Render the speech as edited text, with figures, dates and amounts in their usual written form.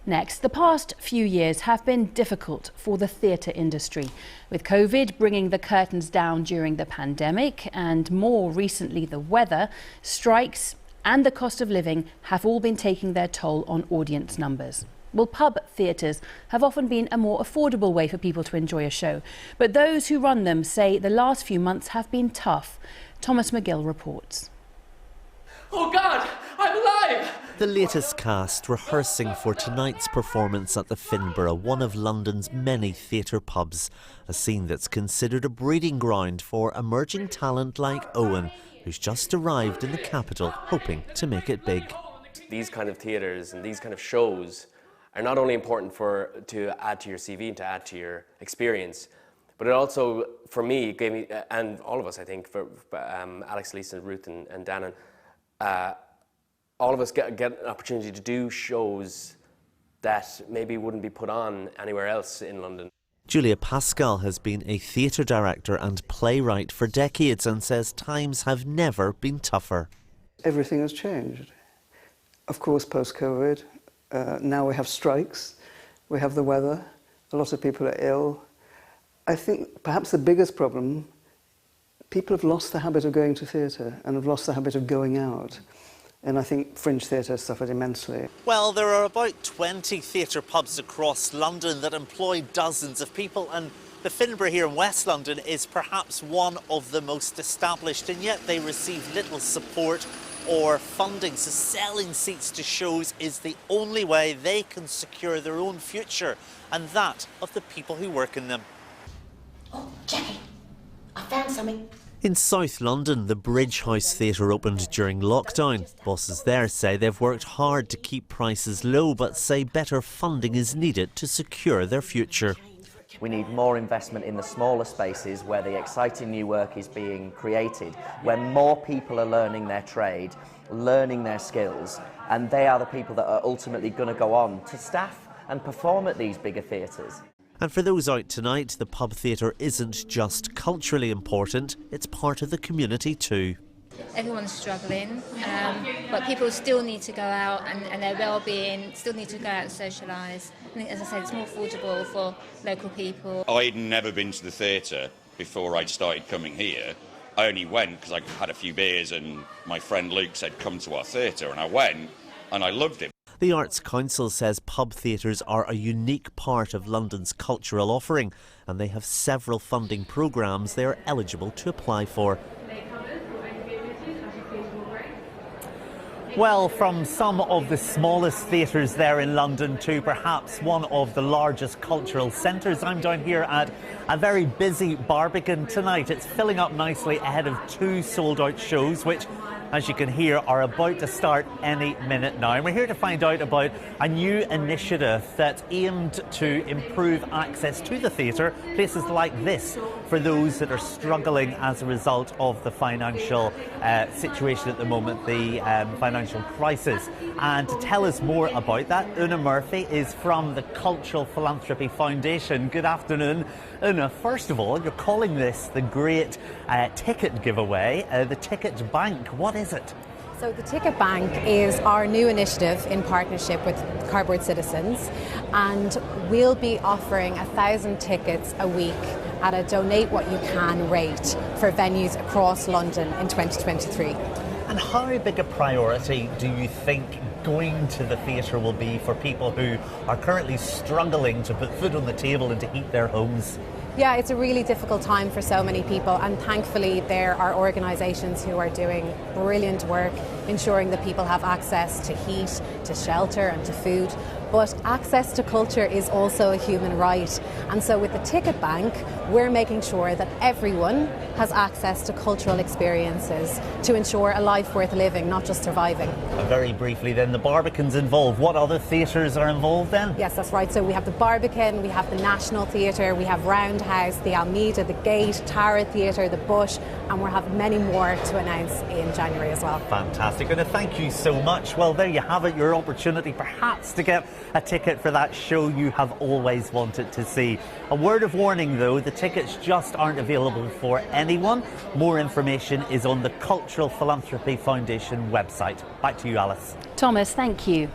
Next, the past few years have been difficult for the theatre industry, with COVID bringing the curtains down during the pandemic and more recently the weather. Strikes and the cost of living have all been taking their toll on audience numbers. Well, pub theatres have often been a more affordable way for people to enjoy a show, but those who run them say the last few months have been tough. Thomas Magill reports. Oh God, I'm alive! The latest cast rehearsing for tonight's performance at the Finborough, one of London's many theatre pubs. A scene that's considered a breeding ground for emerging talent like Owen, who's just arrived in the capital hoping to make it big. These kind of theatres and these kind of shows are not only important to add to your CV and to add to your experience, but it also, for me, gave me, and all of us, I think, for Alex, Lisa, Ruth and Dannon, all of us get an opportunity to do shows that maybe wouldn't be put on anywhere else in London. Julia Pascal has been a theatre director and playwright for decades and says times have never been tougher. Everything has changed. Of course, post-COVID, now we have strikes, we have the weather, a lot of people are ill. I think perhaps the biggest problem, people have lost the habit of going to theatre and have lost the habit of going out. And I think fringe theatre has suffered immensely. Well, there are about 20 theatre pubs across London that employ dozens of people, and the Finborough here in West London is perhaps one of the most established, and yet they receive little support or funding. So selling seats to shows is the only way they can secure their own future, and that of the people who work in them. Oh, Jackie, I found something. In South London, the Bridge House Theatre opened during lockdown. Bosses there say they've worked hard to keep prices low, but say better funding is needed to secure their future. We need more investment in the smaller spaces where the exciting new work is being created, where more people are learning their trade, learning their skills, and they are the people that are ultimately going to go on to staff and perform at these bigger theatres. And for those out tonight, the pub theatre isn't just culturally important, it's part of the community too. Everyone's struggling, but people still need to go out and their well-being, still need to go out and socialise. I think, as I said, it's more affordable for local people. I'd never been to the theatre before I'd started coming here. I only went because I had a few beers and my friend Luke said, come to our theatre, and I went and I loved it. The Arts Council says pub theatres are a unique part of London's cultural offering, and they have several funding programmes they are eligible to apply for. Well, from some of the smallest theatres there in London to perhaps one of the largest cultural centres. I'm down here at a very busy Barbican tonight. It's filling up nicely ahead of 2 sold-out shows, which, as you can hear, are about to start any minute now. And we're here to find out about a new initiative that aimed to improve access to the theatre, places like this, for those that are struggling as a result of the financial situation at the moment, the financial crisis. And to tell us more about that, Una Murphy is from the Cultural Philanthropy Foundation. Good afternoon. Una, first of all, you're calling this the Great Ticket Giveaway, the Ticket Bank. What is it? So the Ticket Bank is our new initiative in partnership with Cardboard Citizens, and we'll be offering 1,000 tickets a week at a donate what you can rate for venues across London in 2023. And how big a priority do you think going to the theatre will be for people who are currently struggling to put food on the table and to heat their homes? Yeah, it's a really difficult time for so many people, and thankfully there are organisations who are doing brilliant work ensuring that people have access to heat, to shelter and to food. But access to culture is also a human right, and so with the Ticket Bank we're making sure that everyone has access to cultural experiences to ensure a life worth living, not just surviving. Very briefly then, the Barbican's involved. What other theatres are involved then? Yes, that's right. So we have the Barbican, we have the National Theatre, we have Roundhouse, the Almeida, the Gate, Tara Theatre, the Bush, and we'll have many more to announce in January as well. Fantastic, and thank you so much. Well, there you have it, your opportunity perhaps to get a ticket for that show you have always wanted to see. A word of warning though, the tickets just aren't available for anyone. More information is on the Cultural Philanthropy Foundation website. Back to you, Alice. Thomas, thank you.